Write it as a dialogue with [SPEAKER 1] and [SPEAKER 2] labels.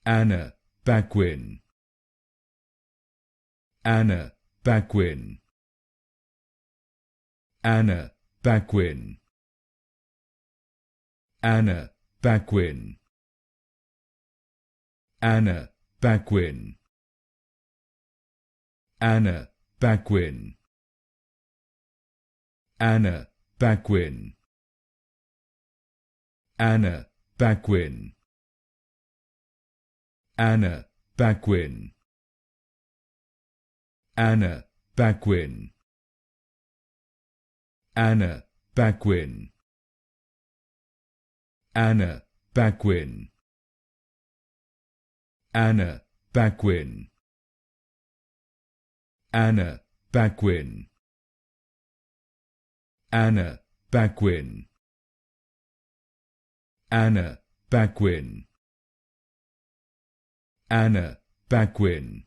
[SPEAKER 1] Anna Paquin, Anna Paquin, Anna Paquin, Anna Paquin, Anna Paquin, Anna Paquin, Anna Paquin, Anna Paquin, Anna Paquin, Anna Paquin, Anna Paquin, Anna Paquin, Anna Paquin, Anna Paquin, Anna Paquin, Anna Paquin, Anna Paquin,